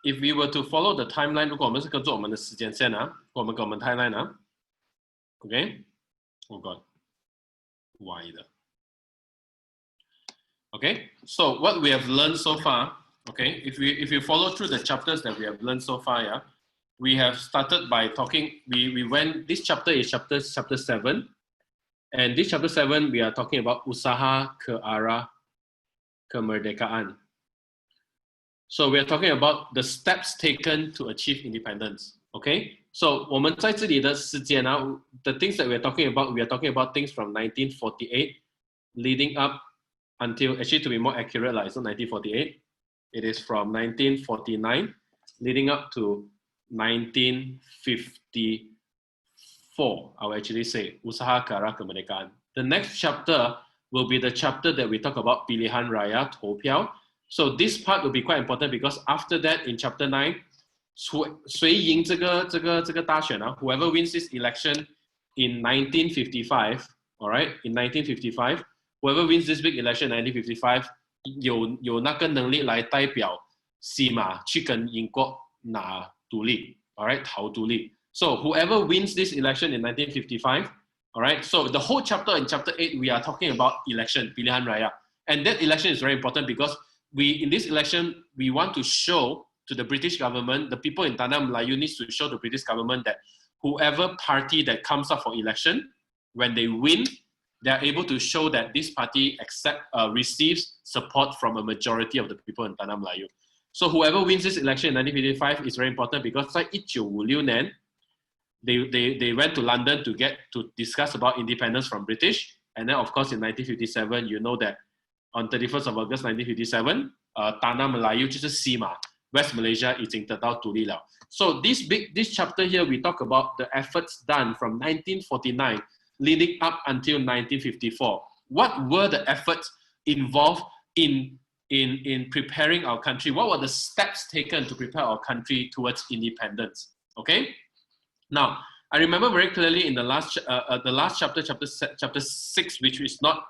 if we were to follow the timeline, 如果我们是跟着我们的时间线啊，我们跟我们 timeline 啊 ，OK， oh God， 歪的。Okay, so what we have learned so far, okay, if you follow through the chapters that we have learned so far, yeah, we have started by talking. We went. This chapter is chapter 7, and this chapter 7 we are talking about Usaha ke Arah Kemerdekaan. So we are talking about the steps taken to achieve independence. Okay, so 我们在这里的时间啊 the things that we are talking about things from 1948 leading up until, actually to be more accurate, like it's not 1948, it is from 1949 leading up to 1954, I will actually say, Usaha ke Arah Kemerdekaan. The next chapter will be the chapter that we talk about Pilihan Raya, 投票. So this part will be quite important because after that in chapter 9, 谁赢这个大选啊 whoever wins this election in 1955, all right, in 1955, whoever wins this big election in 1955 有那个能力来代表西马去跟英国拿独立 all right, 讨独立. So whoever wins this election in 1955, all right, so the whole chapter in chapter 8 we are talking about election, Pilihan Raya, and that election is very important because in this election we want to show to the British government, the people in Tanah Melayu needs to show the British government that whoever party that comes up for election, when they win, they are able to show that this party receives support from a majority of the people in Tanah Melayu. So whoever wins this election in 1955 is very important because 在1956年 they went to London to discuss about independence from British, and then of course in 1957 you know that on 31st of August 1957 Tanah Melayu 就是西马 West Malaysia 已经得到独立了. So this chapter here we talk about the efforts done from 1949 leading up until 1954. What were the efforts involved in preparing our country? What were the steps taken to prepare our country towards independence? Okay. Now I remember very clearly in the last chapter, chapter 6, which is not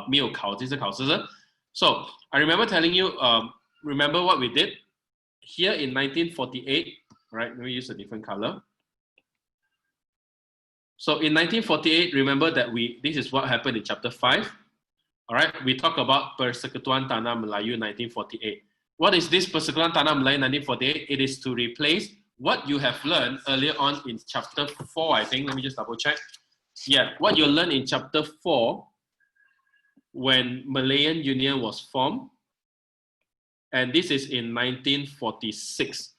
没有考这次考试. So I remember telling you, remember what we did here in 1948. Right? Let me use a different color. So in 1948, remember that this is what happened in chapter 5. All right, we talk about Persekutuan Tanah Melayu 1948. What is this Persekutuan Tanah Melayu 1948? It is to replace what you have learned earlier on in chapter 4, I think. Let me just double check. Yeah, what you learned in chapter 4 when Malayan Union was formed. And this is in 1946.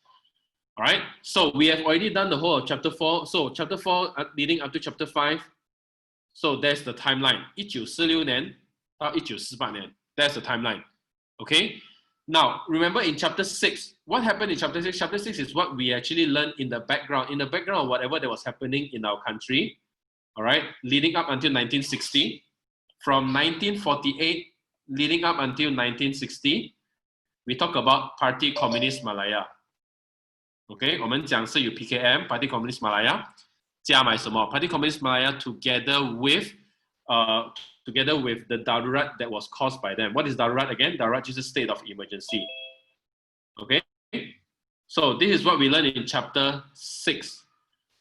All right, so we have already done the whole of chapter 4. So chapter 4 leading up to chapter 5. So there's the timeline. 1946年到1948年. That's the timeline. Okay. Now remember in chapter 6, what happened in chapter 6? Chapter 6 is what we actually learned in the background. In the background of whatever that was happening in our country. All right, leading up until 1960. From 1948 leading up until 1960, we talk about Parti Komunis Malaya. Okay, 我们讲是有 PKM, Parti Komunis Malaya, 加买什么 Parti Komunis Malaya together with the darurat that was caused by them. What is darurat again? Darurat is a state of emergency. Okay, so this is what we learned in chapter 6.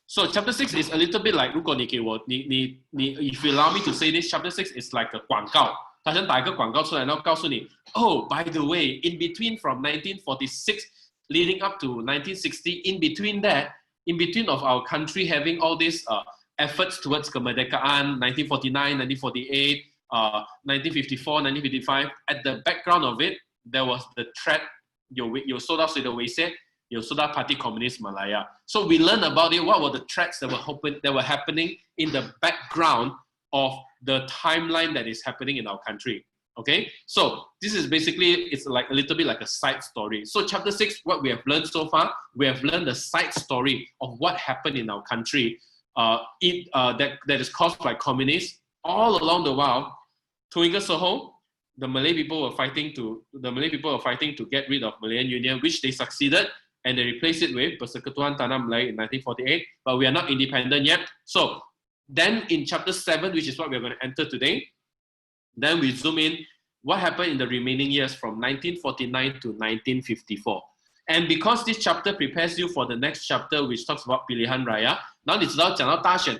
So chapter 6 is a little bit like, 如果你给我 if you allow me to say this, chapter 6 is like a 广告. 他想打一个广告出来，然后告诉你 oh, by the way, in between from 1946 leading up to 1960, in between of our country having all these efforts towards kemerdekaan, 1949, 1948, 1954, 1955, at the background of it, there was the threat, 有受到谁的威胁？有受到 Parti Komunis Malaya. So we learned about it, what were the threats that were happening in the background of the timeline that is happening in our country. Okay, so this is basically, it's like a little bit like a side story. So chapter 6, what we have learned so far, we have learned the side story of what happened in our country that is caused by communists all along the while. Tuinga Soho, the Malay people were fighting to get rid of Malayan Union, which they succeeded, and they replaced it with Persekutuan Tanah Melayu in 1948. But we are not independent yet. So then in chapter 7, which is what we are going to enter today, then we zoom in what happened in the remaining years from 1949 to 1954. And because this chapter prepares you for the next chapter, which talks about pilihan raya, now 你知道讲到大选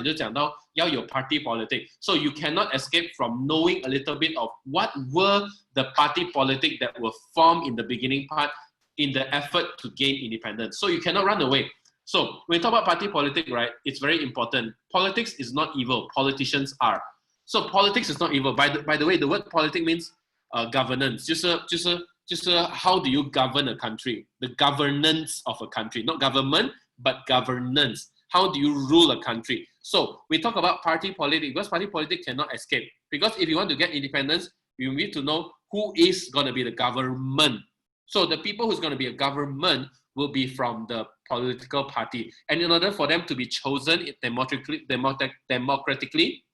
就讲到要有 party politics, so you cannot escape from knowing a little bit of what were the party politics that were formed in the beginning part in the effort to gain independence. So you cannot run away. So when we talk about party politics, right, it's very important. Politics is not evil. Politicians are. So politics is not evil. By the way, the word politics means governance. 就是 how do you govern a country? The governance of a country, not government, but governance. How do you rule a country? So we talk about party politics because party politics cannot escape. Because if you want to get independence, you need to know who is going to be the government. So the people who's going to be a government will be from the political party. And in order for them to be chosen democratically,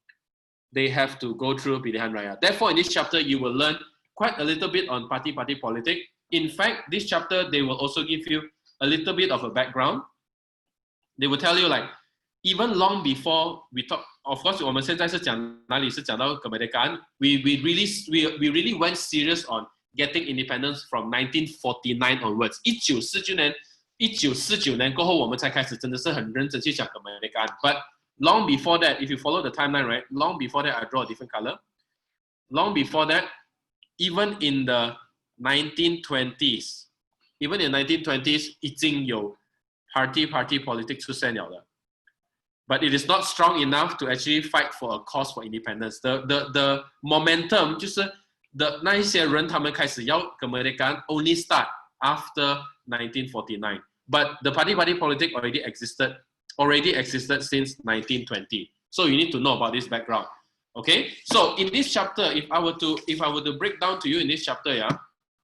they have to go through pilihan raya. Therefore, in this chapter, you will learn quite a little bit on party politics. In fact, this chapter, they will also give you a little bit of a background. They will tell you like, even long before we talk, of course, 我们现在是讲哪里是讲到 kemerdekaan, we really went serious on getting independence from 1949 onwards. 1949年过后，我们才开始真的是很认真去讲 kemerdekaan. But long before that, if you follow the timeline, right? Long before that, I draw a different color. Long before that, even in the 1920s, 已经有 party politics 出现了的。But it is not strong enough to actually fight for a cause for independence. The momentum 就是那一些人他们开始要 kemerdekaan only start after 1949. But the party politics already existed since 1920. So you need to know about this background. Okay, so in this chapter, if I were to break down to you in this chapter, yeah,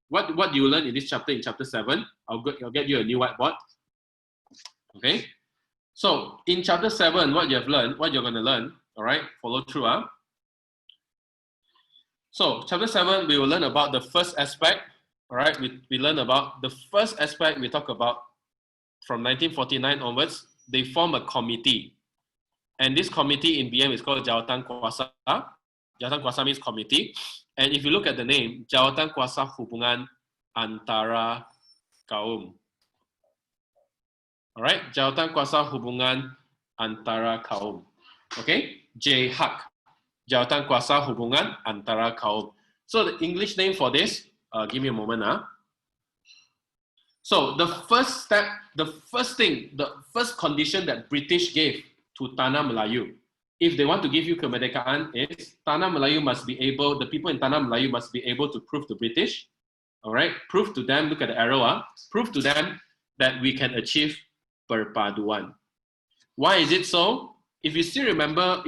what do you learn in this chapter? In chapter 7, I'll get you a new whiteboard. Okay, so in chapter 7, what you're going to learn, all right, follow through. So chapter 7, we will learn about the first aspect. All right, we learn about the first aspect. We talk about from 1949 onwards, they form a committee. And this committee in BM is called Jawatankuasa. Jawatankuasa means committee. And if you look at the name, Jawatankuasa Hubungan Antara Kaum. All right, Jawatankuasa Hubungan Antara Kaum. Okay, JHAK. Jawatankuasa Hubungan Antara Kaum. So the English name for this, give me a moment. So the first step, the first condition that British gave to Tanah Melayu, if they want to give you kemerdekaan, is Tanah Melayu must be able, the people in Tanah Melayu must be able to prove to British, all right, prove to them, look at the arrow, prove to them that we can achieve perpaduan. Why is it so? If you still remember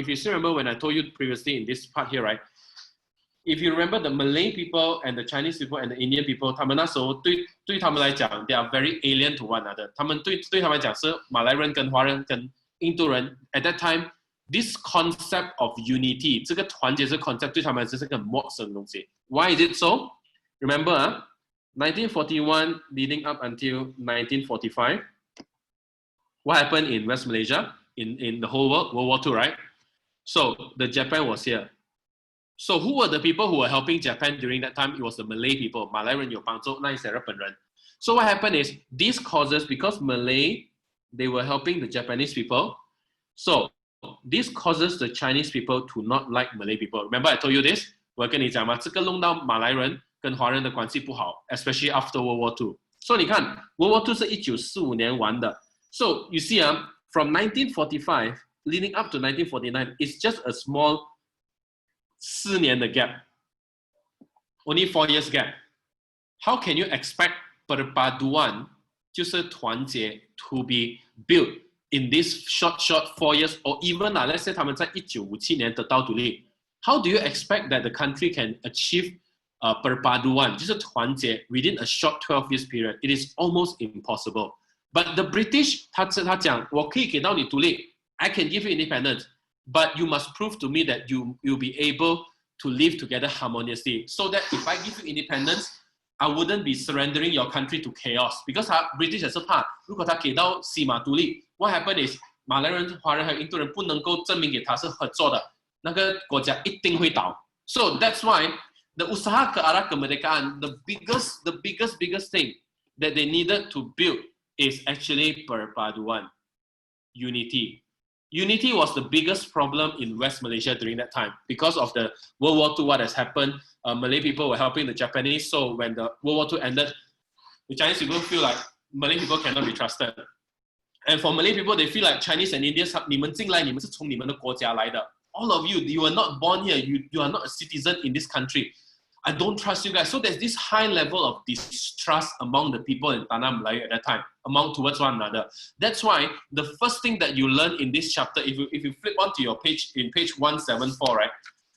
when I told you previously in this part here, right? If you remember the Malay people and the Chinese people and the Indian people, 他们那时候对他们来讲 they are very alien to one another. 他们对他们来讲是马来人跟华人跟印度人 at that time, this concept of unity, 这个团结这个 concept 对他们来说是个很陌生的东西。Why is it so? Remember, 1941 leading up until 1945, what happened in West Malaysia, in the whole world, World War II, right? So the Japan was here. So who were the people who were helping Japan during that time? It was the Malay people. 马来人有帮助，那一些日本人。So what happened is, these causes, because Malay, they were helping the Japanese people. So this causes the Chinese people to not like Malay people. Remember I told you this? 我跟你讲嘛，这个弄到马来人跟华人的关系不好 especially after World War II. So 你看 World War II 是1945年完的。So you see, from 1945 leading up to 1949, it's just a small 4年的 gap. Only 4 years gap. How can you expect perpaduan, 就是团结 to be built in this short 4 years, or even let's say 他们在1957年得到独立? How do you expect that the country can achieve perpaduan, 就是团结 within a short 12 years period? It is almost impossible. But the British, 他讲我可以给到你独立 I can give you independence, but you must prove to me that you'll be able to live together harmoniously, so that if I give you independence, I wouldn't be surrendering your country to chaos. Because British 也是怕，如果他给到西马独立 what happened is 马来人、华人还有印度人不能够证明给他是合作的，那个国家一定会倒。So that's why the Usaha ke Arah Kemerdekaan, the biggest thing that they needed to build is actually perpaduan, unity. Unity was the biggest problem in West Malaysia during that time because of the World War II, what has happened. Malay people were helping the Japanese, so when the World War II ended, the Chinese people feel like Malay people cannot be trusted. And for Malay people, they feel like Chinese and Indians, 你们进来，你们是从你们的国家来的. All of you, you are not born here, you are not a citizen in this country. I don't trust you guys. So there's this high level of distrust among the people in Tanah Melayu at that time, towards one another. That's why the first thing that you learn in this chapter, if you flip onto your page, in page 174, right?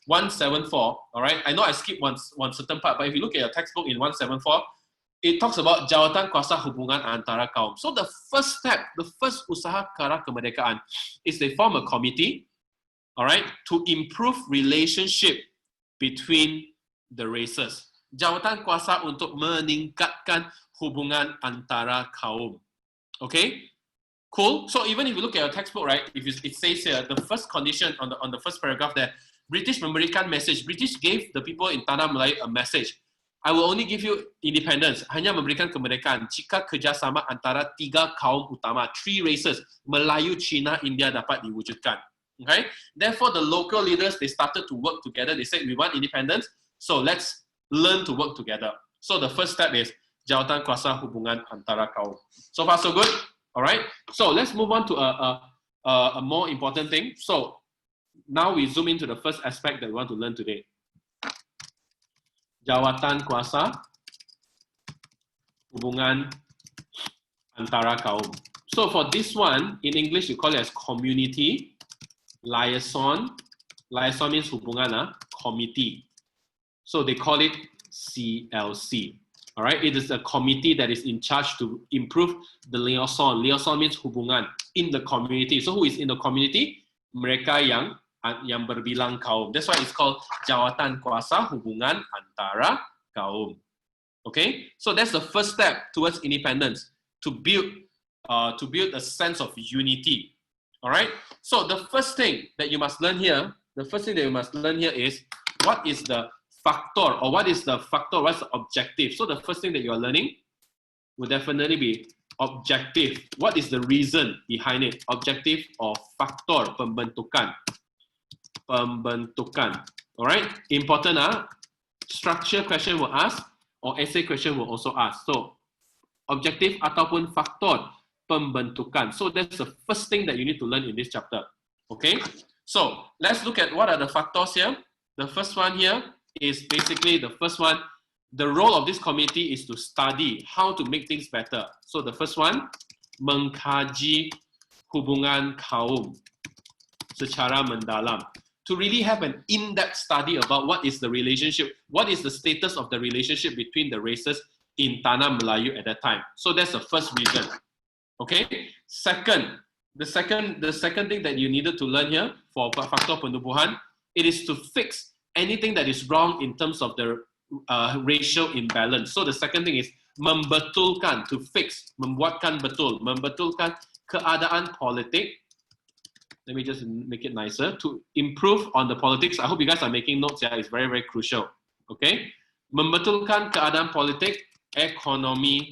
174, all right? I know I skipped one certain part, but if you look at your textbook in 174, it talks about Jawatankuasa Hubungan Antara Kaum. So the first step, the first Usaha Arah Kemerdekaan is they form a committee, all right, to improve relationship between the races. Jawatankuasa untuk meningkatkan hubungan antara kaum. Okay, cool. So even if you look at your textbook, right, it says here the first condition on the first paragraph there, British memberikan message. British gave the people in Tanah Melayu a message. I will only give you independence. Hanya memberikan kemerdekaan jika kerjasama antara tiga kaum utama, three races, Melayu, Cina, India dapat diwujudkan. Okay. Therefore, the local leaders, they started to work together. They said, we want independence, so let's learn to work together. So the first step is Jawatankuasa Hubungan Antara Kaum. So far, so good. All right. So let's move on to a more important thing. So now we zoom into the first aspect that we want to learn today. Jawatankuasa Hubungan Antara Kaum. So for this one, in English, you call it as community. Liaison. Liaison means hubungan, committee. So they call it CLC. All right, it is a committee that is in charge to improve the liaison. Liaison means hubungan in the community. So who is in the community? Mereka yang berbilang kaum. That's why it's called Jawatankuasa Hubungan Antara Kaum. Okay, so that's the first step towards independence, to build a sense of unity. All right. So the first thing that you must learn here, is what is the factor, or what's the objective. So the first thing that you are learning will definitely be objective. What is the reason behind it? Objective or factor, pembentukan. All right. Important. Structure question will ask, or essay question will also ask. So objective ataupun faktor pembentukan. So that's the first thing that you need to learn in this chapter. Okay, so let's look at what are the factors here. The first one here is basically the first one. The role of this committee is to study how to make things better. So the first one, mengkaji hubungan kaum secara mendalam. To really have an in-depth study about what is the relationship, what is the status of the relationship between the races in Tanah Melayu at that time. So that's the first reason. Okay. The second thing that you needed to learn here for faktor penubuhan, it is to fix anything that is wrong in terms of the racial imbalance. So the second thing is membetulkan, to fix, membuatkan betul, membetulkan keadaan politik. Let me just make it nicer. To improve on the politics. I hope you guys are making notes here. It's very, very crucial. Okay. Membetulkan keadaan politik, ekonomi,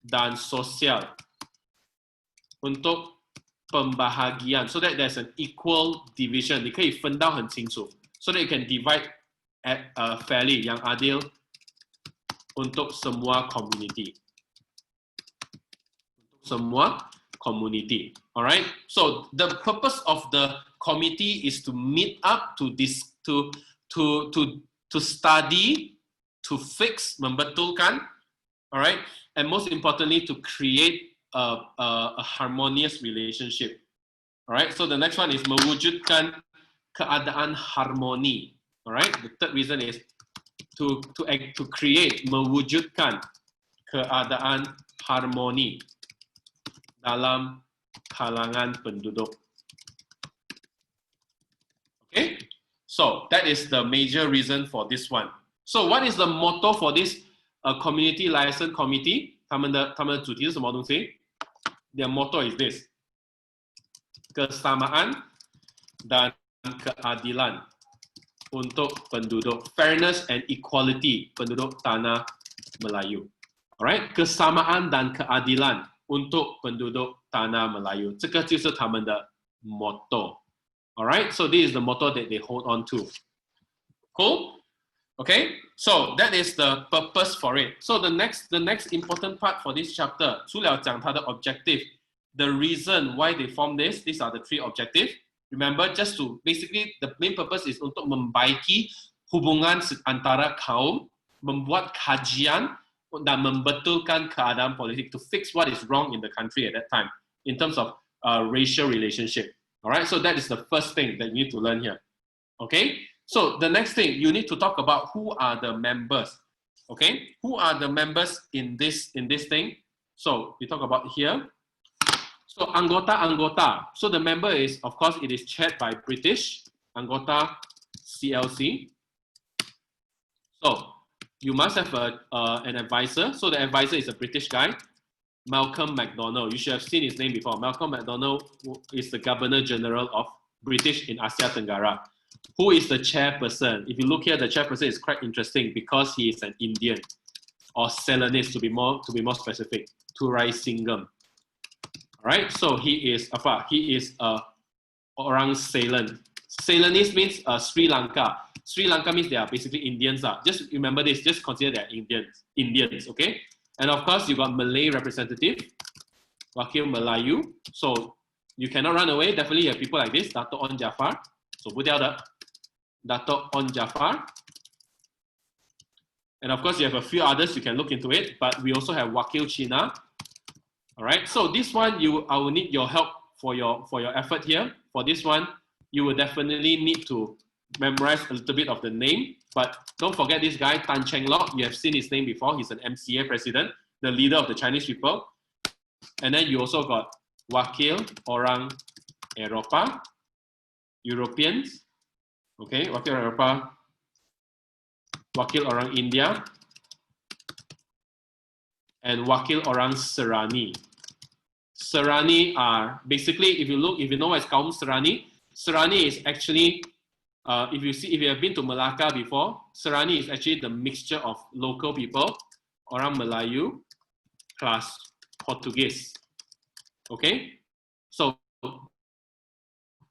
dan sosial untuk pembahagian, so that there's an equal division. 你可以分到很清楚, so that you can divide at fairly, yang adil untuk semua community. All right. So the purpose of the committee is to meet up to study, to fix, membetulkan, all right, and most importantly, to create a harmonious relationship. All right. So the next one is mewujudkan keadaan harmoni. All right. The third reason is to create, mewujudkan keadaan harmoni dalam kalangan penduduk. Okay. So that is the major reason for this one. So what is the motto for this community liaison committee? 他们的主题是什么东西？ Their motto is this: kesamaan dan keadilan untuk penduduk, fairness and equality penduduk Tanah Melayu. Alright, kesamaan dan keadilan untuk penduduk Tanah Melayu. 这个就是他们的 motto. Alright, so this is the motto that they hold on to. Cool? Okay, so that is the purpose for it. So the next important part for this chapter, 除了讲它的 objective, the reason why they form this, these are the three objectives. Remember, just to basically the main purpose is untuk membaiki hubungan antara kaum, membuat kajian dan membetulkan keadaan politik, to fix what is wrong in the country at that time in terms of racial relationship. All right, so that is the first thing that you need to learn here. Okay, so the next thing you need to talk about, who are the members. Okay, who are the members in this thing? So we talk about here. So anggota. So the member is, of course, it is chaired by British anggota CLC. So you must have an advisor. So the advisor is a British guy, Malcolm MacDonald. You should have seen his name before. Malcolm MacDonald is the Governor General of British in Asia Tenggara. Who is the chairperson? If you look here, the chairperson is quite interesting because he is an Indian, or Ceylonese to be more specific, Turai Singham. All right, so he is orang Ceylon. Ceylonese means Sri Lanka. Sri Lanka means they are basically Indians. Just remember this, just consider they are Indians, okay? And of course, you got Malay representative, Wakil Melayu. So you cannot run away. Definitely you have people like this, Dato' On Jafar. So Dato' On Jafar. And of course, you have a few others, you can look into it, but we also have Wakil China. All right, so this one, I will need your help for your effort here. For this one, you will definitely need to memorize a little bit of the name, but don't forget this guy, Tan Cheng Lock. You have seen his name before. He's an MCA president, the leader of the Chinese people. And then you also got Wakil Orang Eropa, Europeans. Okay, Wakil Orang Eropa, Wakil Orang India, and Wakil Orang Serani. Serani are basically, if you know as Kaum Serani, Serani is actually, if you have been to Malacca before, Serani is actually the mixture of local people, Orang Melayu plus Portuguese. Okay, so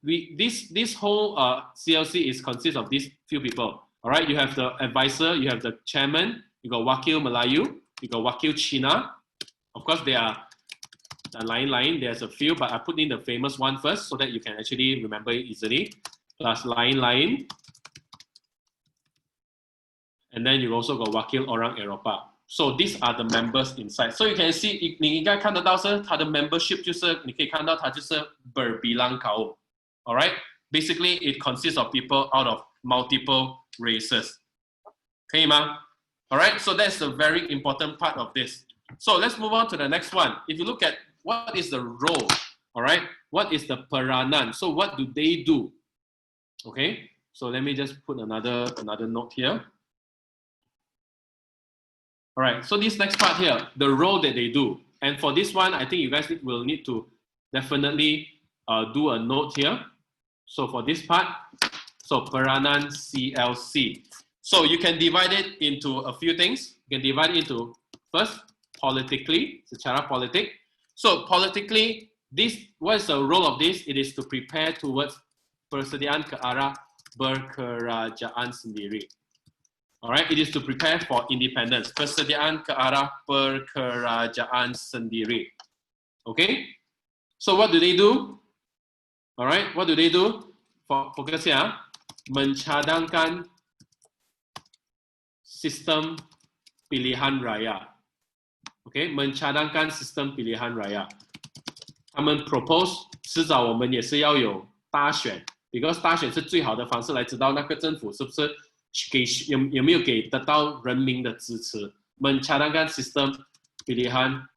this whole CLC consists of these few people. All right, you have the advisor, you have the chairman, you got Wakil Melayu, you got Wakil China. Of course, they are line. There's a few, but I put in the famous one first so that you can actually remember it easily. Plus line. And then you also got Wakil Orang Eropa. So these are the members inside. So you can see, 你应该看得到是它的 membership 就是你可以看到它就是 berbilang kaum. All right? Basically, it consists of people out of multiple races. 可以吗? All right? So that's the very important part of this. So let's move on to the next one. If you look at what is the role, all right? What is the peranan? So what do they do? Okay, so let me just put another note here. All right, so this next part here, the role that they do. And for this one, I think you guys will need to definitely do a note here. So for this part, so peranan CLC. So you can divide it into a few things. You can divide it into, first, politically, secara politik. So politically, what is the role of this? It is to prepare towards persediaan ke arah berkerajaan sendiri. All right, it is to prepare for independence. Persediaan ke arah berkerajaan sendiri. Okay, so what do they do? All right, what do they do? Fokus ya, mencadangkan sistem pilihan raya. Okay, mencadangkan sistem pilihan raya. 他们 propose 迟早我们也是要有大选 because 大选是最好的方式来知道那个政府是不是有没有给得到人民的支持。Mencadangkan sistem pilihan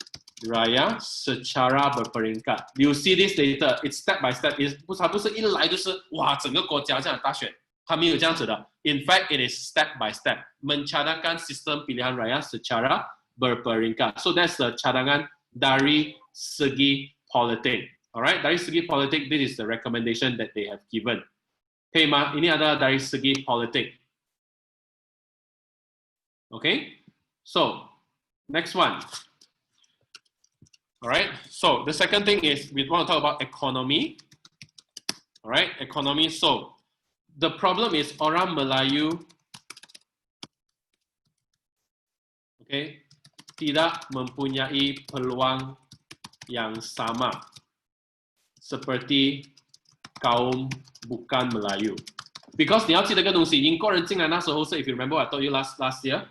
raya secara berperingkat. You see this later, it's step by step. 它不是一来就是哇整个国家这样大选，它没有这样子的。In fact, it is step by step. Mencadangkan sistem pilihan raya secara berperingkat. So that's the cadangan dari segi politik. Alright, dari segi politik, this is the recommendation that they have given. Okay, ma, ini adalah dari segi politik. Okay, so Next one. All right. So the second thing is we want to talk about economy. All right, economy. So the problem is orang Melayu, okay, tidak mempunyai peluang yang sama seperti kaum bukan Melayu. Because 你要记得个东西，英国人进来那时候是 ，if you remember I told you last year，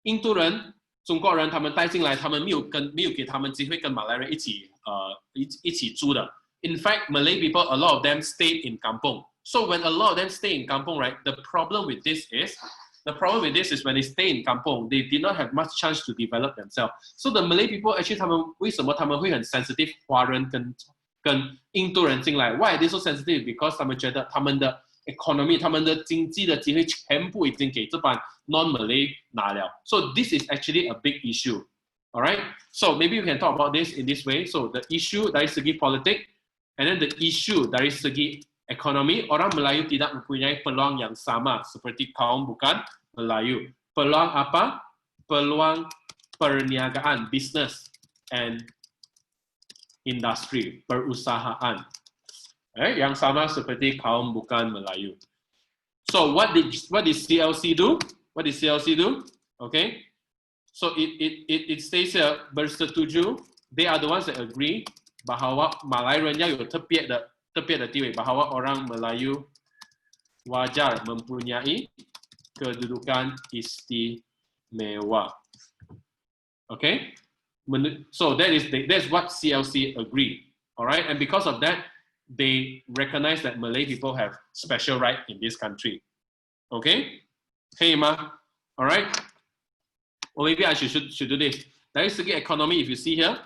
印度人、中国人他们带进来，他们没有给他们机会跟马来人一起住的。In fact, Malay people, a lot of them stayed in kampung. So when a lot of them stay in kampung, right, the problem with this is when they stay in kampung, they did not have much chance to develop themselves. So the Malay people actually 他们为什么他们会很 sensitive 华人跟印度人进来 ？Why are they so sensitive? Because 他们觉得他们的 economy, 他们的经济的机会全部已经给这帮 non-Malay 拿了。So this is actually a big issue. All right. So maybe we can talk about this in this way. So the issue dari segi politik, and then the issue dari segi ekonomi, orang Melayu tidak mempunyai peluang yang sama seperti kaum bukan Melayu. Peluang apa? Peluang perniagaan, business and industry, perusahaan. Yang sama seperti kaum bukan Melayu. So what did CLC do? What did CLC do? Okay. So it states here bersetuju. They are the ones that agree bahawa Malayanya 有特别的地位, bahawa orang Melayu wajar mempunyai kedudukan istimewa. Okay? So that's what CLC agreed. All right? And because of that, they recognize that Malay people have special right in this country. Okay? Hey, Ma. All right? Or maybe I should do this. Dari segi economy, if you see here,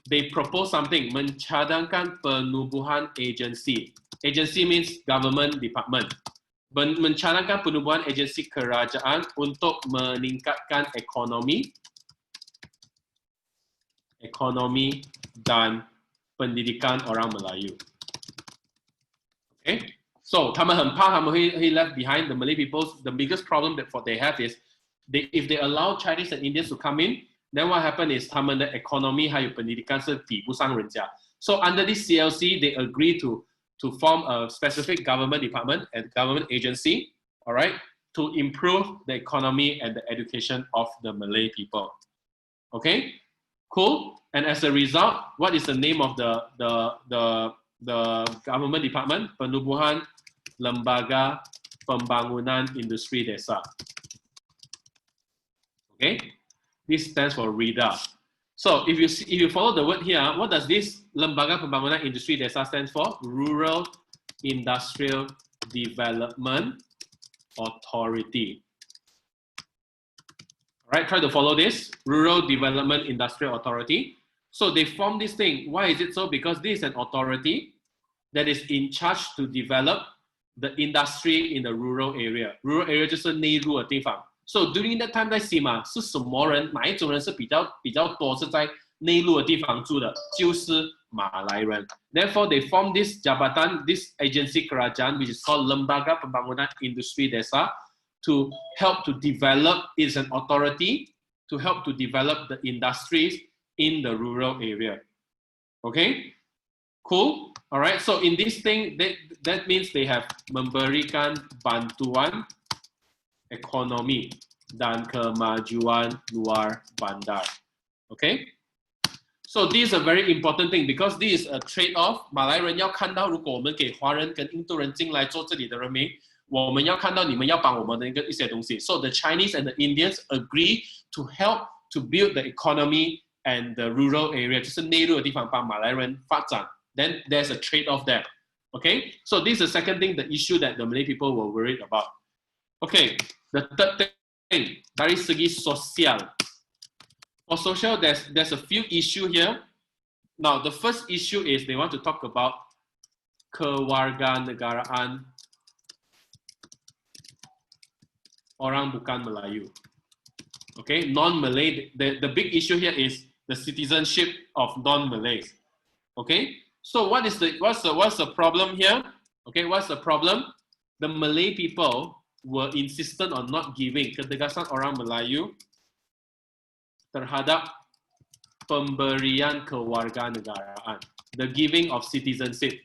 they propose something, mencadangkan penubuhan agensi. Agency means government department. Mencadangkan penubuhan agensi kerajaan untuk meningkatkan ekonomi dan pendidikan orang Melayu. Okay, so 他们很怕他们会 left behind. The Malay people, the biggest problem that they have is if they allow Chinese and Indians to come in, then what happened is 他们的 economy 还有pendidikan是比不上人家. So under this CLC, they agree to form a specific government department and government agency, all right, to improve the economy and the education of the Malay people. Okay, cool. And as a result, what is the name of the government department? Penubuhan Lembaga Pembangunan Industri Desa. Okay, this stands for RIDA. So if you follow the word here, what does this Lembaga Pembangunan Industri Desa stand for? Rural Industrial Development Authority. All right, try to follow this. Rural Development Industrial Authority. So they formed this thing. Why is it so? Because this is an authority that is in charge to develop the industry in the rural area. Rural area 就是内陆的地方。So during that time 在西马是什么人？哪一种人是比较多是在内陆的地方住的？就是马来人。Therefore, they formed this jabatan, this agency kerajaan, which is called Lembaga Pembangunan Industri Desa, to help to develop. It's an authority to help to develop the industries in the rural area. Okay, cool. All right. So in this thing, that means they have memberikan bantuan ekonomi dan kemajuan luar bandar. Okay. So this is a very important thing because this is a trade-off. 马来人要看到，如果我们给华人跟印度人进来做这里的人民，我们要看到你们要帮我们的一些东西。So the Chinese and the Indians agree to help to build the economy and the rural area, 就是内陆的地方帮马来人发展. Then there's a trade-off there. Okay, so this is the second thing, the issue that the Malay people were worried about. Okay, the third thing, dari segi sosial. For social, there's a few issues here. Now, the first issue is they want to talk about kewarganegaraan orang bukan Melayu. Okay, non-Malay. The big issue here is the citizenship of non-Malays. Okay, so what's the problem here? Okay, what's the problem? The Malay people were insistent on not giving ketegasan orang Melayu terhadap pemberian kewarganegaraan, the giving of citizenship,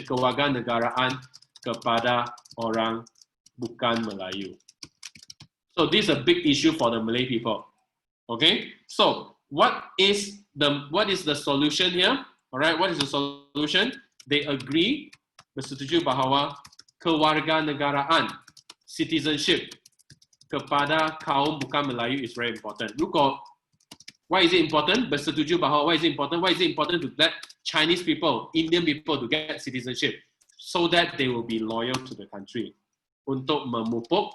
kewarganegaraan kepada orang bukan Melayu. So this is a big issue for the Malay people. Okay, so what is the solution here? All right, what is the solution? They agree, bersetuju bahawa kewarganegaraan, citizenship kepada kaum bukan Melayu is very important. Why is it important? Bersetuju bahawa why is it important? Why is it important to let Chinese people, Indian people to get citizenship? So that they will be loyal to the country. Untuk memupuk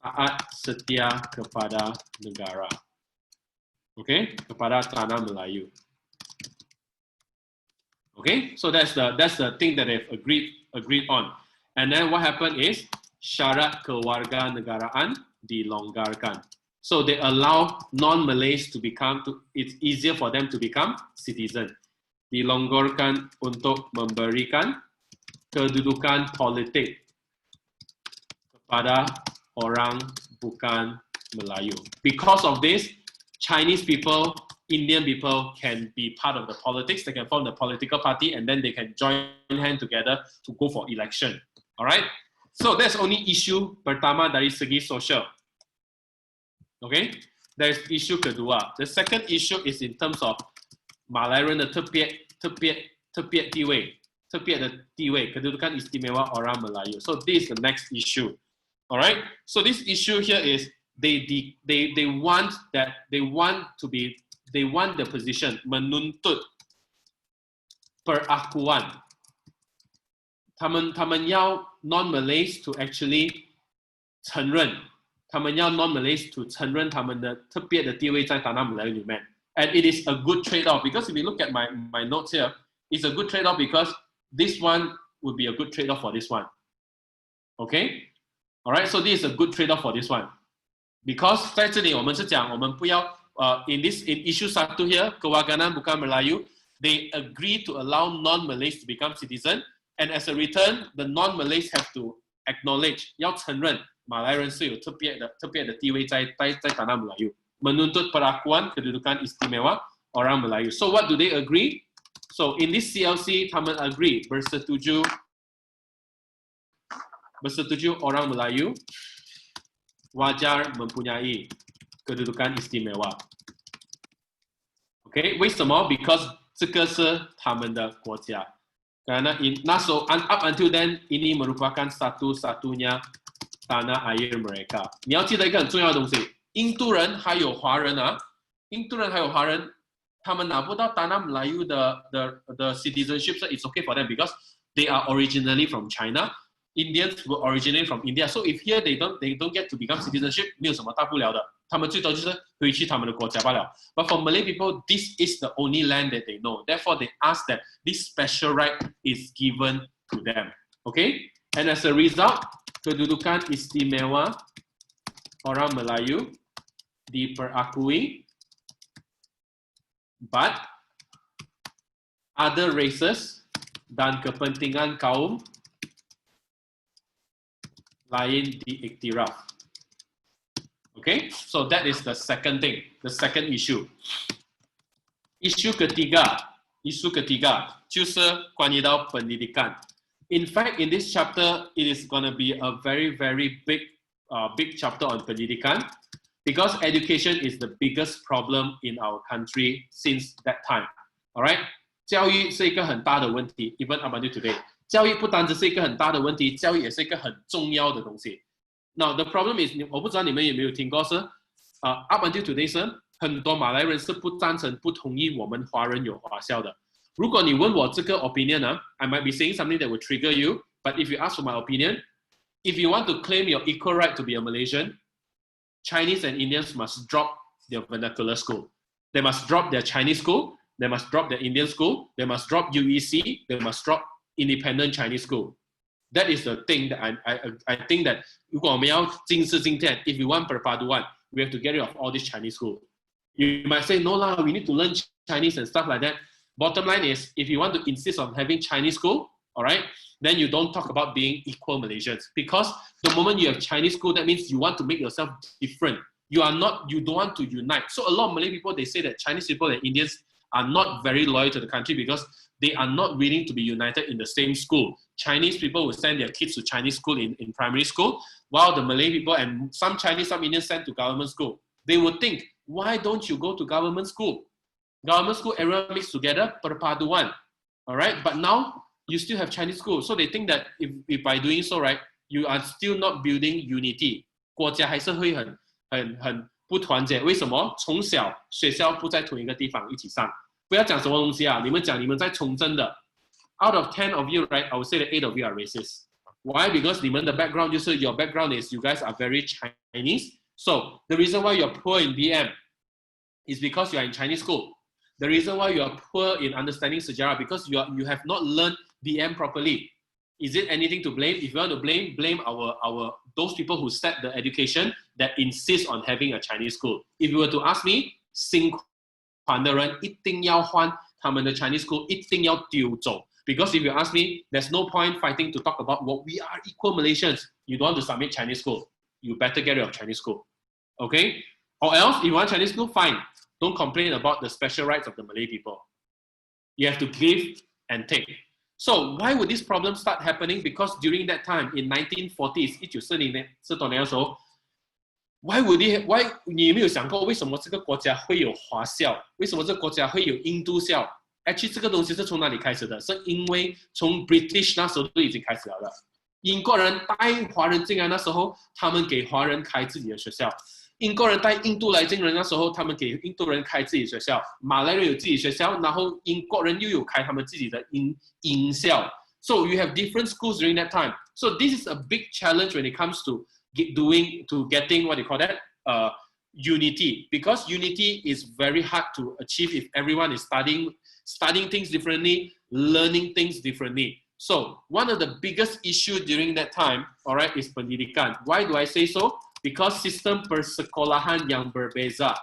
taat setia kepada negara. Okay, kepada Tanah Melayu. Okay, so that's the thing that they've agreed on. And then what happened is syarat kewarganegaraan dilonggarkan. So they allow non-Malays to it's easier for them to become citizen. Dilonggarkan untuk memberikan kedudukan politik kepada orang bukan Melayu. Because of this, Chinese people, Indian people can be part of the politics. They can form the political party, and then they can join hand together to go for election. All right. So that's only issue pertama dari segi social. Okay. There's issue kedua. The second issue is in terms of Malayan的特别地位，kedudukan istimewa orang Melayu. So this is the next issue. All right. So this issue here is they want the position menuntut perakuan. 他们要 non-Malays to actually 承认，他们要 non-Malays to 承认他们的特别的地位在Tanah Melayu里面。And it is a good trade-off because if you look at my notes here, it's a good trade-off because this one would be a good trade-off for this one. Okay? All right, so this is a good trade-off for this one. Because 在这里我们是讲我们不要in issue 1 here, kewarganegaraan bukan Melayu, they agree to allow non-Malays to become citizen, and as a return, the non-Malays have to acknowledge 要承认马来人是有特别的地位在Tanah Melayu. Menuntut perakuan kedudukan istimewa orang Melayu. So what do they agree? So in this CLC, 他们 agree bersetuju orang Melayu wajar mempunyai kedudukan istimewa. Okay, 为什么？ Because 这个是他们的国家。Karena up until then, ini merupakan satu-satunya tanah air mereka. 你要记得一个很重要的东西。印度人还有华人啊，他们拿不到Tanah Melayu the citizenship, so it's okay for them because they are originally from China. Indians were originally from India, so if here they don't get to become citizenship, 没有什么大不了的，他们最多就是回去他们的国家罢了。But for Malay people, this is the only land that they know. Therefore, they ask that this special right is given to them. Okay, and as a result, kedudukan istimewa orang Melayu diperakui, but other races dan kepentingan kaum lain diiktiraf. Okay, so that is the second thing, the second issue. Isu ketiga 就是关于到pendidikan. In fact, in this chapter, it is going to be a very, very big chapter on pendidikan. Because education is the biggest problem in our country since that time. All right? 教育是一个很大的问题 even up until today. 教育不单只是一个很大的问题，教育也是一个很重要的东西。Now, the problem is, 我不知道你们有没有听过是up until today 是很多马来人是不赞成、不同意我们华人有华校的。如果你问我这个 opinion 呢 I might be saying something that will trigger you, but if you ask for my opinion, if you want to claim your equal right to be a Malaysian, Chinese and Indians must drop their vernacular school. They must drop their Chinese school. They must drop their Indian school. They must drop UEC. They must drop independent Chinese school. That is the thing that I think that 如果我们要今时今天 if we want perpaduan, we have to get rid of all this Chinese school. You might say, no lah, we need to learn Chinese and stuff like that. Bottom line is, if you want to insist on having Chinese school, all right, then you don't talk about being equal Malaysians. Because the moment you have Chinese school, that means you want to make yourself different. You don't want to unite. So a lot of Malay people, they say that Chinese people and Indians are not very loyal to the country because they are not willing to be united in the same school. Chinese people will send their kids to Chinese school in primary school, while the Malay people and some Chinese, some Indians send to government school. They would think, why don't you go to government school? Government school, everyone mixed together, perpaduan. All right, but now you still have Chinese school. So they think that if by doing so, right, you are still not building unity. 国家还是会很不团结。为什么？从小学校不在同一个地方一起上。不要讲什么东西啊，你们讲你们在崇真的 ，out of 10 of you, right, I would say that 8 of you are racist. Why? Because 你们的 background 就是 your background is you guys are very Chinese. So the reason why you're poor in BM is because you are in Chinese school. The reason why you are poor in understanding sejarah because you have not learned BM properly. Is it anything to blame? If you want to blame our those people who set the education that insist on having a Chinese school. If you were to ask me, 新款的人一定要换他们的 Chinese school， 一定要丢走。Because if you ask me, there's no point fighting to talk about what we are equal Malaysians. You don't want to submit Chinese school. You better get rid of Chinese school. Okay? Or else, if you want Chinese school, fine. Don't complain about the special rights of the Malay people. You have to give and take. So why would this problem start happening? Because during that time, in 1940s, 1940年，40年的时候 ，why 你有没有想过为什么这个国家会有华校？为什么这个国家会有印度校 ？Actually， 这个东西是从哪里开始的？是因为从 British 那时候就已经开始了的。英国人带华人进来那时候，他们给华人开自己的学校。英国人带印度来进人那时候，他们给印度人开自己学校，马来人有自己学校，然后英国人又有开他们自己的英校。So you have different schools during that time. So this is a big challenge when it comes to getting what you call that unity, because unity is very hard to achieve if everyone is studying things differently, learning things differently. So one of the biggest issues during that time, all right, is pendidikan. Why do I say so? Because sistem persekolahan yang berbeza.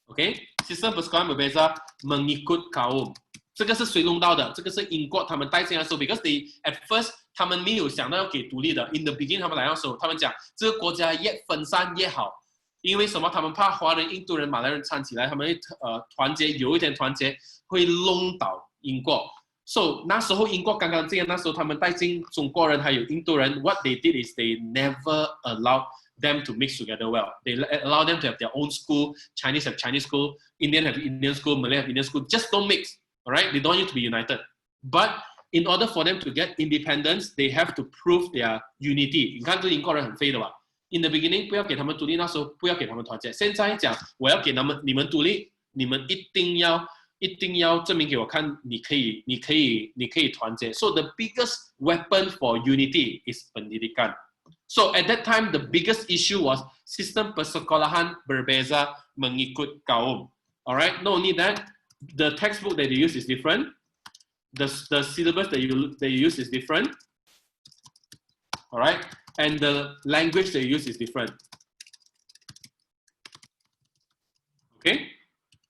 Okay? Sistem persekolahan berbeza mengikut kaum. 这个是谁弄到的？这个是英国他们带进来的时候 ，because they at first 他们没有想到要给独立的。In the beginning 他们来的时候，他们讲这个国家越分散越好，因为什么？他们怕华人、印度人、马来人掺起来，他们会团结，有一点团结会弄倒英国。So 那时候英国刚刚进来，那时候他们带进中国人还有印度人 ，what they did is they never allowed them to mix together well. They allow them to have their own school. Chinese have Chinese school, Indian have Indian school, Malay have Indian school. Just don't mix, all right? They don't need to be united. But in order for them to get independence, they have to prove their unity. 你看这英国人很废的吧 ？In the beginning 不要给他们独立，那时候不要给他们团结。现在讲我要给你们独立，你们一定要证明给我看，你可以团结。So the biggest weapon for unity is pendidikan. So at that time, the biggest issue was sistem persekolahan berbeza mengikut kaum. All right. Not only that, the textbook that they use is different. The syllabus that you use is different. All right. And the language they use is different. Okay.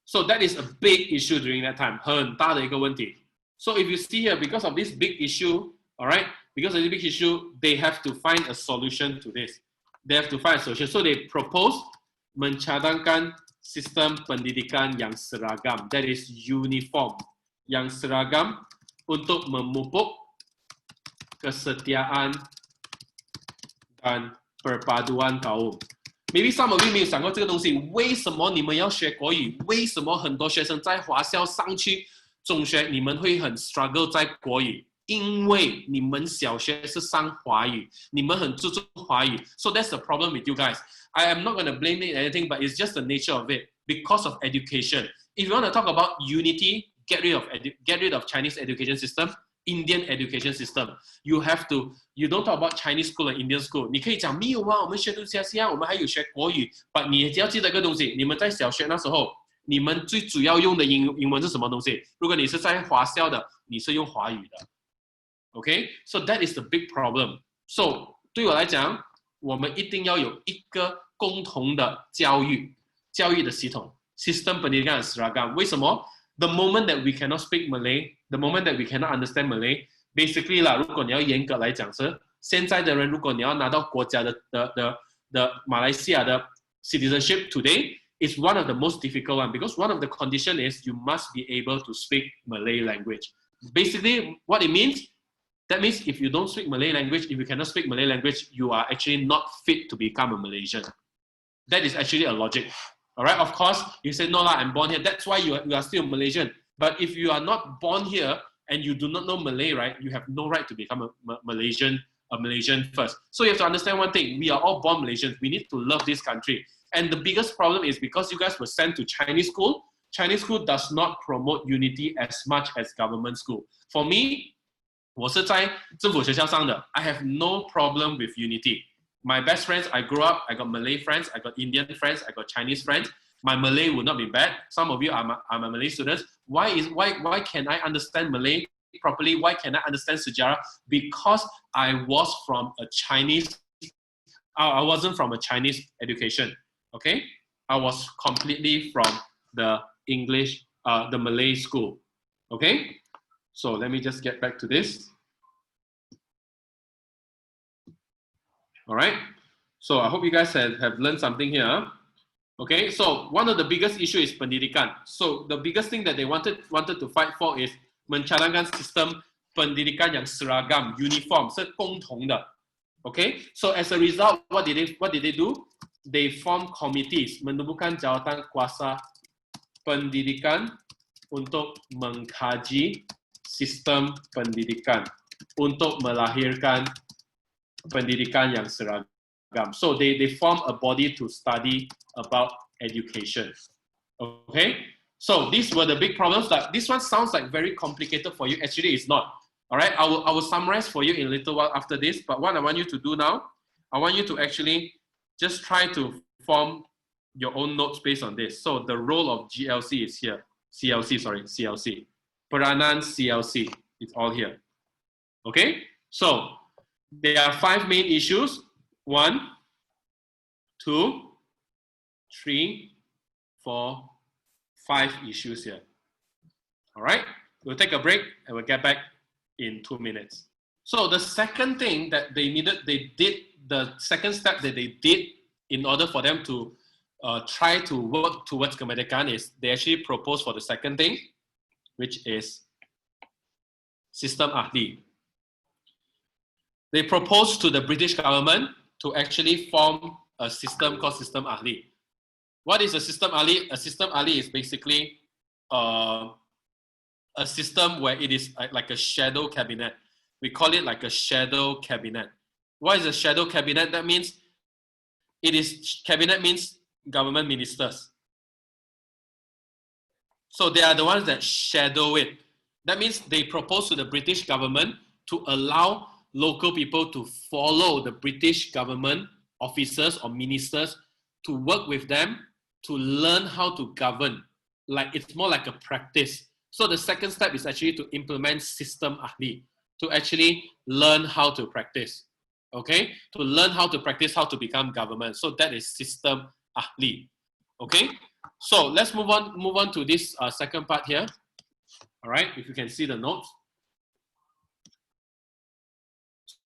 So that is a big issue during that time. 很大的一个问题。So if you see here, because of this big issue, all right, because of this big issue, they have to find a solution to this. They have to find a solution. So they propose mencadangkan sistem pendidikan yang seragam, that is uniform, yang seragam untuk memupuk kesetiaan dan perpaduan kaum. Maybe some of you 没有想过这个东西，为什么你们要学国语？为什么很多学生在华校上去中学，你们会很 struggle 在国语？因为你们小学是上华语，你们很注重华语。So that's the problem with you guys. I am not going to blame it anything, but it's just the nature of it because of education. If you want to talk about unity, get rid of Chinese education system. Indian education system, you don't talk about Chinese school and Indian school. 你可以讲没有啊，我们学东西啊，我们还有学国语。But 你只要记得一个东西，你们在小学那时候，你们最主要用的英文是什么东西？如果你是在华校的，你是用华语的。Okay, so that is the big problem. So 对我来讲，我们一定要有一个共同的教育的系统 ，Sistem Pendidikan Seragam. 为什么？ The moment that we cannot speak Malay, the moment that we cannot understand Malay, basically 啦，如果你要严格来讲是，现在的人如果你要拿到国家的马来西亚的 citizenship today is one of the most difficult one, because one of the condition is you must be able to speak Malay language. Basically, what it means, that means if you don't speak Malay language, if you cannot speak Malay language, you are actually not fit to become a Malaysian. That is actually a logic. All right. Of course, you say, no, I'm born here. That's why you are still a Malaysian. But if you are not born here and you do not know Malay, right, you have no right to become a Malaysian first. So you have to understand one thing. We are all born Malaysians. We need to love this country. And the biggest problem is because you guys were sent to Chinese school does not promote unity as much as government school. For me, 我是在政府学校上的, I have no problem with unity. My best friends, I grew up, I got Malay friends, I got Indian friends, I got Chinese friends. My Malay would not be bad. Some of you are my Malay students. Why can I understand Malay properly? Why can I understand sejarah? Because I was from a Chinese, I wasn't from a Chinese education, okay? I was completely from the English, the Malay school, okay? So let me just get back to this. All right. So I hope you guys have learned something here. Okay. So one of the biggest issue is pendidikan. So the biggest thing that they wanted to fight for is mencadangkan sistem pendidikan yang seragam, uniform, 是共同的. Okay. So as a result, what did they do? They formed committees, menubuhkan Jawatankuasa pendidikan untuk mengkaji sistem pendidikan, untuk melahirkan pendidikan yang seragam. So they form a body to study about education. Okay, so these were the big problems. Like this one sounds like very complicated for you. Actually, it's not. All right, I will summarize for you in a little while after this. But what I want you to do now, I want you to actually just try to form your own notes based on this. So the role of GLC is here. CLC. Peranan CLC. It's all here. Okay, so there are 5 main issues. 1, 2, 3, 4, 5 issues here. All right, we'll take a break and we'll get back in 2 minutes. So the second thing that the second step that they did in order for them to try to work towards kemerdekaan is they actually proposed for the second thing, which is sistem ahli. They proposed to the British government to actually form a system called System Ahli. What is a System Ahli? A System Ahli is basically a system where it is like a shadow cabinet. We call it like a shadow cabinet. What is a shadow cabinet? That means cabinet means government ministers. So they are the ones that shadow it. That means they propose to the British government to allow local people to follow the British government officers or ministers, to work with them, to learn how to govern. Like it's more like a practice. So the second step is actually to implement System Ahli, to actually learn how to practice. Okay, to learn how to practice how to become government. So that is System Ahli. Okay, so let's move on to this second part here. All right, if you can see the notes.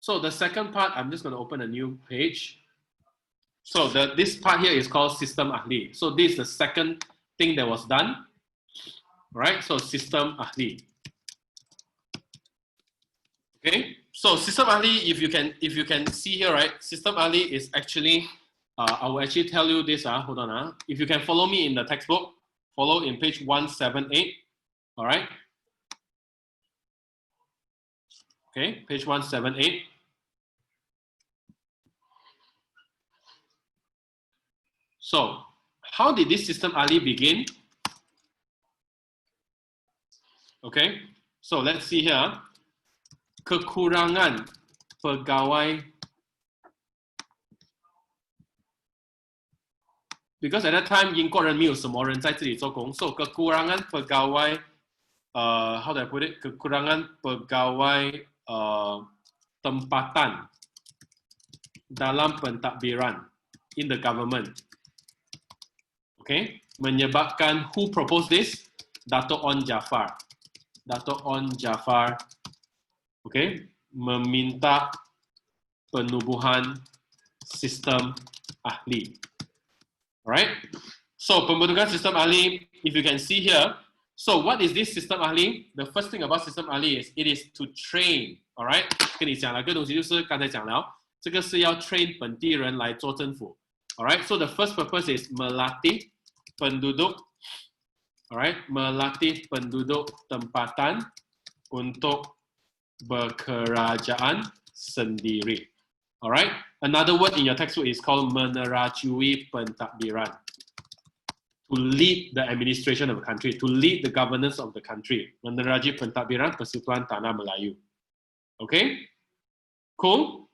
So the second part, I'm just going to open a new page. So this part here is called System Ahli. So this is the second thing that was done. All right, so System Ahli. Okay, so System Ahli, if you can see here, right, System Ahli is actually, I will actually tell you this, hold on. If you can follow me in the textbook, follow in page 178, all right? Okay, page 178. So, how did this System Ahli begin? Okay, so let's see here. Kekurangan pegawai. Because at that time, 英国人没有什么人在这里做工, so kekurangan pegawai, how do I put it? Kekurangan pegawai tempatan dalam pentadbiran in the government. Okay, menyebabkan, who proposed this? Dato' On Jaafar. Dato' On Jaafar, okay, meminta penubuhan Sistem Ahli. Alright. So pembentukan sistem ahli, if you can see here, so what is this system ahli? The first thing about system ahli is it is to train. Alright， 跟你讲了，这个东西就是刚才讲了，这个是要 train 本地人来做政府。Alright, so the first purpose is melatih penduduk. Alright, melatih penduduk tempatan untuk berkerajaan sendiri. Alright, another word in your textbook is called menerajui pentadbiran. To lead the administration of the country, to lead the governance of the country. Menerajui pentadbiran Persekutuan Tanah Melayu. Okay, cool.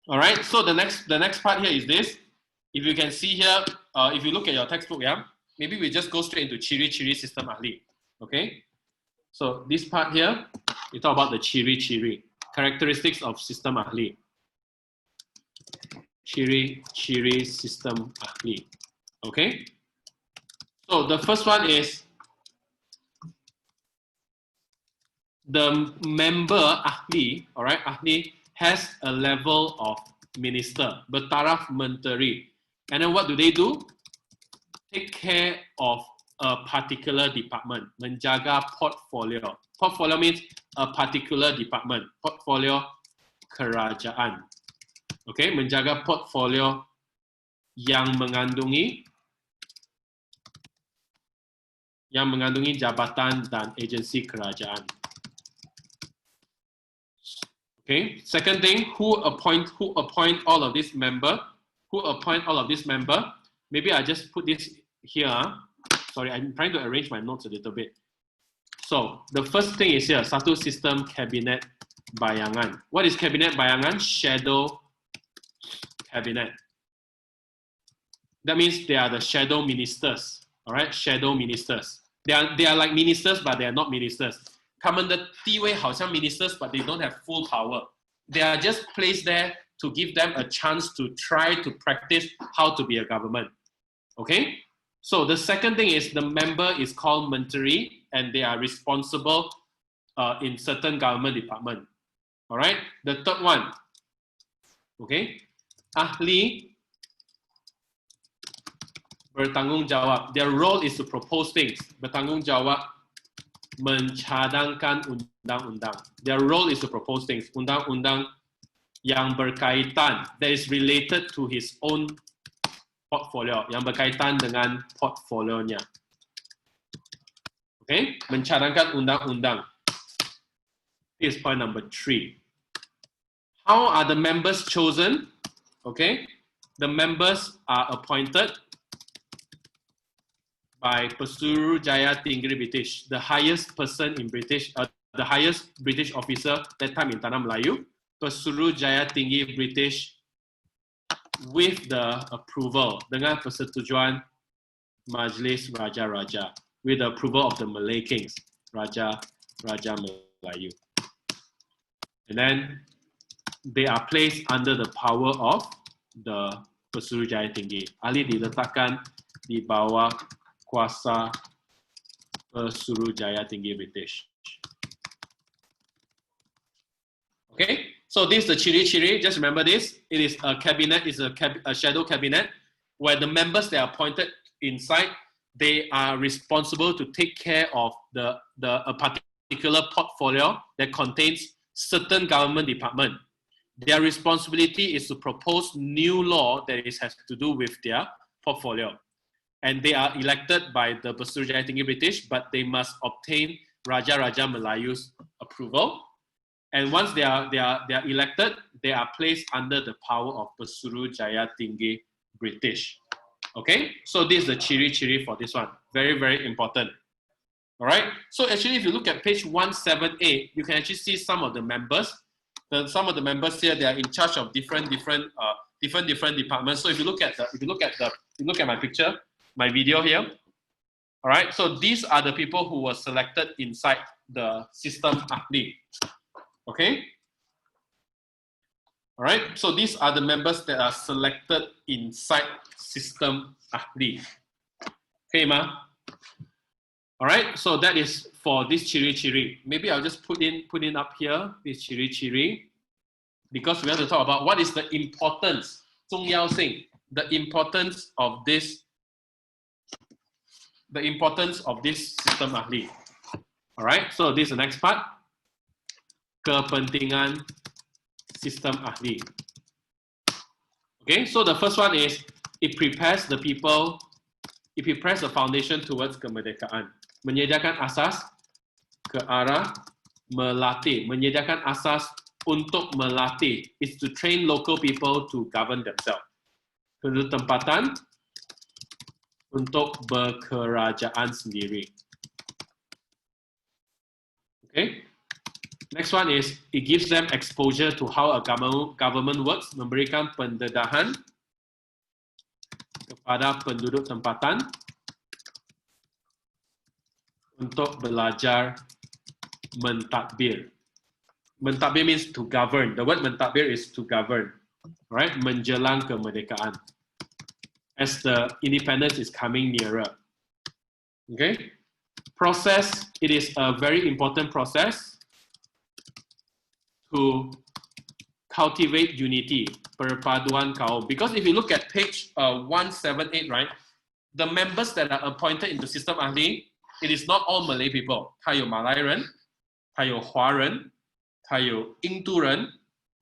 Alright, so the next part here is this. If you can see here, if you look at your textbook, yeah, maybe we just go straight into ciri-ciri sistem ahli. Okay, so this part here, we talk about the ciri-ciri, characteristics of sistem ahli. Ciri-ciri sistem ahli. Okay, so the first one is the member ahli, all right, ahli has a level of minister, bertaraf menteri. And then what do? Take care of a particular department, menjaga portfolio. Portfolio means a particular department. Portfolio kerajaan. Okay, menjaga portfolio yang mengandungi jabatan dan agensi kerajaan. Okay, second thing, who appoint all of this member? Who appoint all of this member? Maybe I just put this here. Sorry, I'm trying to arrange my notes a little bit. So the first thing is here, satu sistem kabinet bayangan. What is kabinet bayangan? Shadow cabinet. That means they are the shadow ministers. All right, shadow ministers. They are like ministers, but they are not ministers. 他们的地位好像 ministers, but they don't have full power. They are just placed there to give them a chance to try to practice how to be a government. Okay? So the second thing is the member is called menteri, and they are responsible in certain government department. All right? The third one, okay? Ahli bertanggung jawab. Their role is to propose things. Bertanggung jawab mencadangkan undang-undang. Their role is to propose things. Undang-undang yang berkaitan, that is related to his own portfolio, yang berkaitan dengan portfolionya. Okay, mencadangkan undang-undang. This is point number 3. How are the members chosen? Okay, the members are appointed by Pesuruhjaya Tinggi British, the highest person in British, the highest British officer that time in Tanah Melayu. Pesuruhjaya Tinggi British with the approval, dengan persetujuan Majlis Raja-Raja, with the approval of the Malay kings, Raja Melayu. And then they are placed under the power of the Pesuruhjaya Tinggi. Ahli diletakkan di bawah kuasa Pesuruhjaya Tinggi British. Okay, so this is the ciri-ciri. Just remember this. It is a cabinet, it's a shadow cabinet where the members that are appointed inside, they are responsible to take care of a particular portfolio that contains certain government department. Their responsibility is to propose new law that has to do with their portfolio. And they are elected by the Pesuruhjaya Tinggi British, but they must obtain Raja-Raja Melayu's approval. And once they are elected, they are placed under the power of Pesuruhjaya Tinggi British. Okay, so this is the ciri-ciri for this one. Very, very important. All right. So actually, if you look at page 178, you can actually see some of the members. Some of the members here, they are in charge of different departments. So if you look at my picture, my video here. All right. So these are the people who were selected inside the system ahli. Okay. All right. So these are the members that are selected inside system ahli. Okay, ma. All right. So that is for this ciri-ciri. Maybe I'll just put in up here this ciri-ciri because we have to talk about what is the importance, 重要性 the importance of this sistem ahli. All right, so this is the next part. Kepentingan sistem ahli. Okay, so the first one is it prepares the people, it prepares the foundation towards kemerdekaan. Menyediakan asas ke arah melatih. Menyediakan asas untuk melatih is to train local people to govern themselves. Penduduk tempatan untuk berkerajaan sendiri. Okay. Next one is it gives them exposure to how a government works, memberikan pendedahan kepada penduduk tempatan untuk belajar mentadbir. Mentadbir means to govern. The word mentadbir is to govern, right? Menjelang kemerdekaan. As the independence is coming nearer. Okay? Process, it is a very important process to cultivate unity, perpaduan kaum. Because if you look at page 178, right, the members that are appointed into system ahli, it is not all Malay people. 他有马来人，他有华人，他有印度人.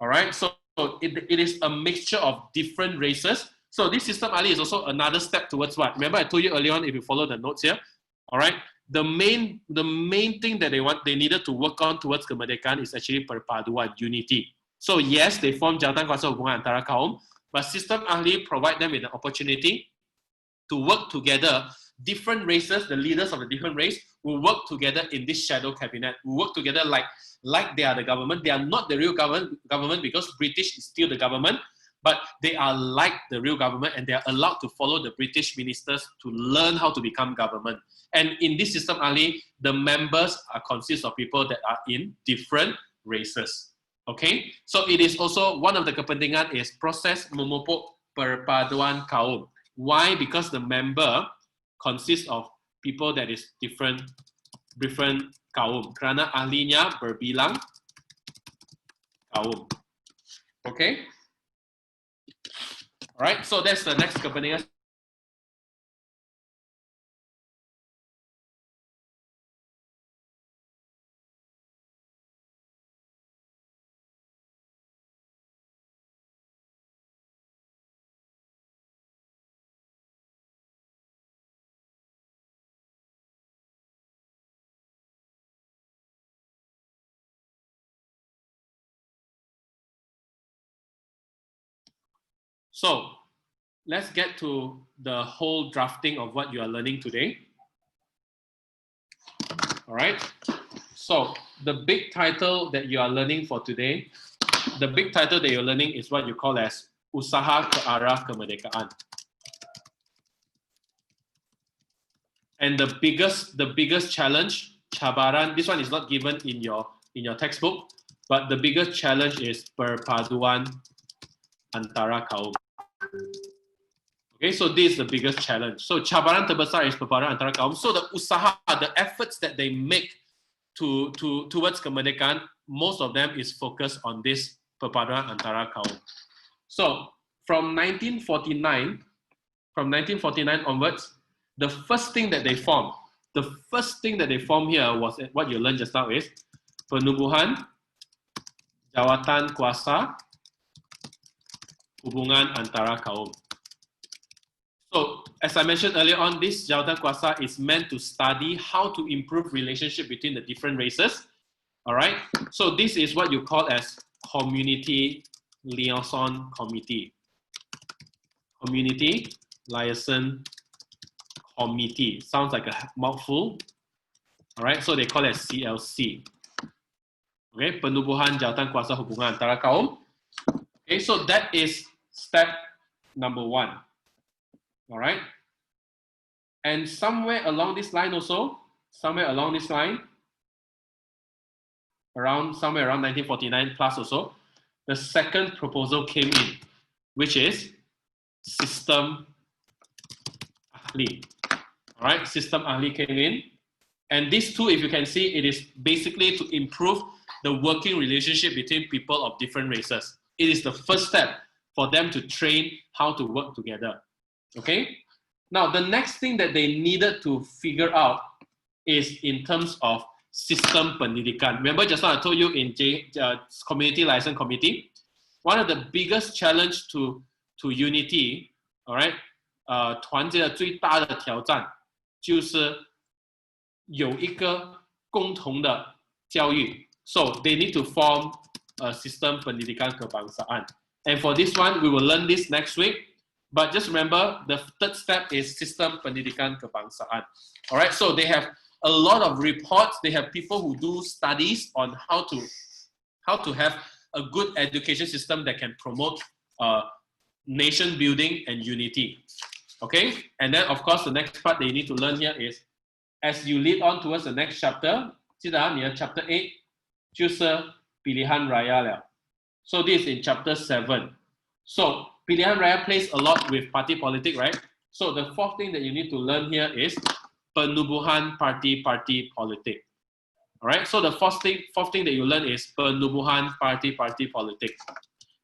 All right, so it is a mixture of different races. So this system ahli is also another step towards what? Remember I told you earlier on, if you follow the notes here, all right, the main thing that they needed to work on towards kemerdekaan is actually perpaduan, unity. So yes, they formed Jawatankuasa Hubungan Antara Kaum, but system ahli provide them with an opportunity to work together. Different races, the leaders of the different race, will work together in this shadow cabinet. Will work together like they are the government. They are not the real government because British is still the government, but they are like the real government and they are allowed to follow the British ministers to learn how to become government. And in this system ahli, the members consist of people that are in different races. Okay, so it is also one of the kepentingan is proses memupuk perpaduan kaum. Why? Because the member consists of people that is different kaum. Kerana ahlinya berbilang kaum. Okay. All right. So that's the next kepentingan. So let's get to the whole drafting of what you are learning today. All right. So the big title that you are learning for today, the big title that you're learning is what you call as Usaha ke Arah Kemerdekaan. And the biggest challenge, cabaran, this one is not given in your textbook, but the biggest challenge is perpaduan antara kaum. Okay, so this is the biggest challenge. So cabaran terbesar is perpaduan antara kaum. So the usaha, the efforts that they make towards kemerdekaan, most of them is focused on this perpaduan antara kaum. So from 1949 onwards, the first thing that they formed here was what you learned just now is penubuhan Jawatankuasa Hubungan Antara Kaum. So, as I mentioned earlier on, this Jawatankuasa is meant to study how to improve relationship between the different races. All right. So this is what you call as community liaison committee. Community liaison committee. Sounds like a mouthful. All right. So they call it CLC. Okay. Penubuhan Jawatankuasa Hubungan Antara Kaum. Okay. So that is step number 1. All right. And somewhere along this line, somewhere around 1949 plus or so, the second proposal came in, which is system ahli. All right, system ahli came in. And these two, if you can see, it is basically to improve the working relationship between people of different races. It is the first step for them to train how to work together. Okay? Now, the next thing that they needed to figure out is in terms of system pendidikan. Remember just now I told you in community license committee, one of the biggest challenge to unity, all right, 团结的最大的挑战就是有一个共同的教育。So they need to form a system pendidikan kebangsaan. And for this one, we will learn this next week. But just remember, the third step is system pendidikan kebangsaan. All right, so they have a lot of reports. They have people who do studies on how to have a good education system that can promote nation building and unity. Okay, and then of course the next part that you need to learn here is as you lead on towards the next chapter, 记得你的 chapter 8就是pilihan raya 了。So this is in chapter 7. So pilihan raya plays a lot with party politics, right? So the fourth thing that you need to learn here is penubuhan party politik. All right. So the fourth thing that you learn is penubuhan party politik,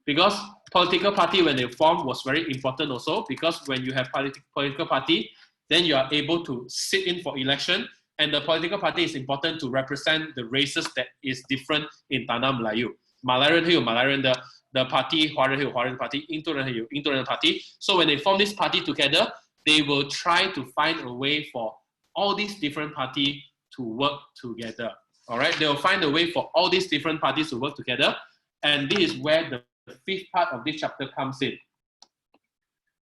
because political party when they form was very important also, because when you have political party, then you are able to sit in for election, and the political party is important to represent the races that is different in Tanah Melayu. 马来人会有马来人的 party, 华人会有华人的 party, 印度人会有印度人的 party. So when they form this party together, they will try to find a way for all these different parties to work together. All right, they will find a way for all these different parties to work together, and this is where the fifth part of this chapter comes in.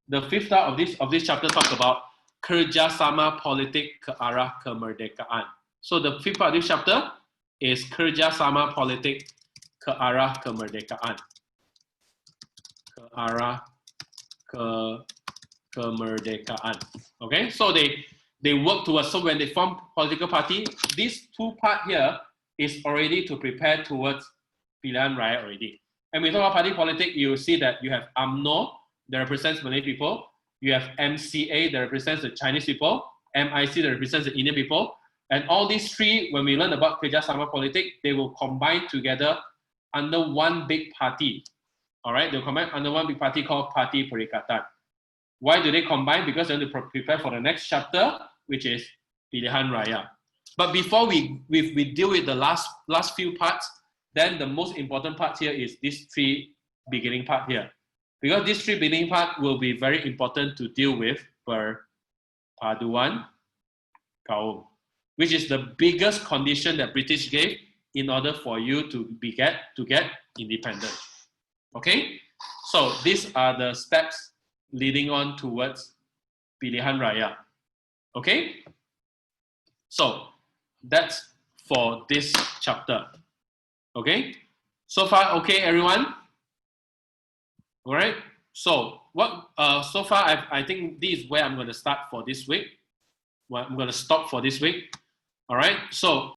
The fifth part of this chapter talks about kerjasama politik ke arah kemerdekaan. So the fifth part of this chapter is kerjasama politik ke arah kemerdekaan. Ke arah kemerdekaan. Okay, so they work towards, so when they form political party, this two part here is already to prepare towards pilihan raya already. And when we talk about party politics, you see that you have UMNO that represents Malay people, you have MCA that represents the Chinese people, MIC that represents the Indian people, and all these three, when we learn about kerjasama politik, they will combine together under one big party. All right, they'll combine under one big party called Parti Perikatan. Why do they combine? Because they want to prepare for the next chapter, which is pilihan raya. But before we deal with the last few parts, then the most important part here is these three beginning part here. Because these three beginning part will be very important to deal with for Paduan Kaum, which is the biggest condition that British gave in order for you to get independent. Okay? So these are the steps leading on towards pilihan raya. Okay? So that's for this chapter. Okay? So far, okay, everyone? All right? So what? So far, I think this is where I'm going to start for this week. Well, I'm going to stop for this week. All right? So